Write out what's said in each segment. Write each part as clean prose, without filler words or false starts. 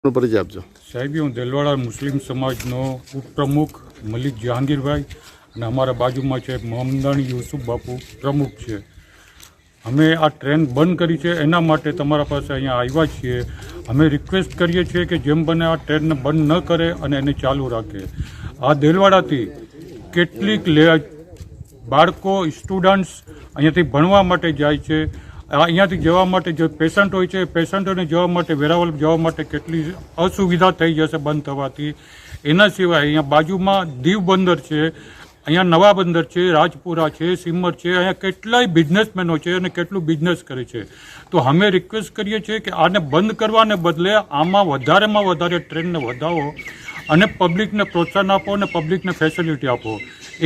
પરિચય આપજો. સાહેબ, હું દેલવાડા મુસ્લિમ સમાજનો ઉપપ્રમુખ મલિક જહાંગીરભાઈ અને અમારા બાજુમાં છે મમદાણી યુસુફ બાપુ પ્રમુખ છે. અમે આ ટ્રેન બંધ કરી છે એના માટે તમારા પાસે અહીંયા આવ્યા છીએ. અમે રિક્વેસ્ટ કરીએ છીએ કે જેમ બને આ ટ્રેનને બંધ ન કરે અને એને ચાલુ રાખે. આ દેલવાડાથી કેટલીક બાળકો સ્ટુડન્ટ્સ અહીંયાથી ભણવા માટે જાય છે. અહીંયાથી જવા માટે જે પેશન્ટ હોય છે પેશન્ટોને જવા માટે વેરાવળ જવા માટે કેટલી અસુવિધા થઈ જશે બંધ થવાથી. એના સિવાય અહીંયા બાજુમાં દીવ બંદર છે, અહીંયા નવા બંદર છે, રાજપુરા છે, સિમર છે, અહીંયા કેટલાય બિઝનેસમેનો છે અને કેટલું બિઝનેસ કરે છે. તો અમે રિક્વેસ્ટ કરીએ છીએ કે આને બંધ કરવાને બદલે આમાં વધારેમાં વધારે ટ્રેનને વધાવો અને પબ્લિકને પ્રોત્સાહન આપો અને પબ્લિકને ફેસિલિટી આપો.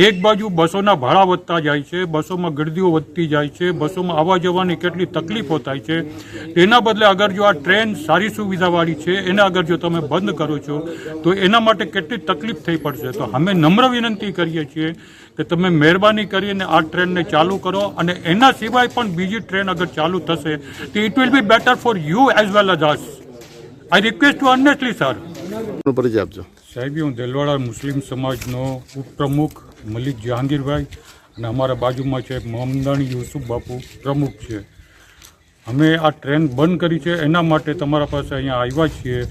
એક બાજુ બસોના ભાડા વધતા જાય છે, બસોમાં ગીરદીઓ વધતી જાય છે, બસોમાં આવવા જવાની કેટલી તકલીફો થાય છે. તેના બદલે અગર જો આ ટ્રેન સારી સુવિધાવાળી છે એને અગર જો તમે બંધ કરો છો તો એના માટે કેટલી તકલીફ થઈ પડશે. તો અમે નમ્ર વિનંતી કરીએ છીએ કે તમે મહેરબાની કરીને આ ટ્રેનને ચાલુ કરો અને એના સિવાય પણ બીજી ટ્રેન અગર ચાલુ થશે તો it will be better for you as well as us. I request to honestly sir. પરિચય આપજો. સાહેબ, હું દેલવાડા મુસ્લિમ સમાજનો ઉપપ્રમુખ મલિક જહાંગીરભાઈ અને અમારા બાજુમાં છે મમદાણી યુસુફ બાપુ પ્રમુખ છે. અમે આ ટ્રેન બંધ કરી છે એના માટે તમારા પાસે અહીંયા આવ્યા છીએ.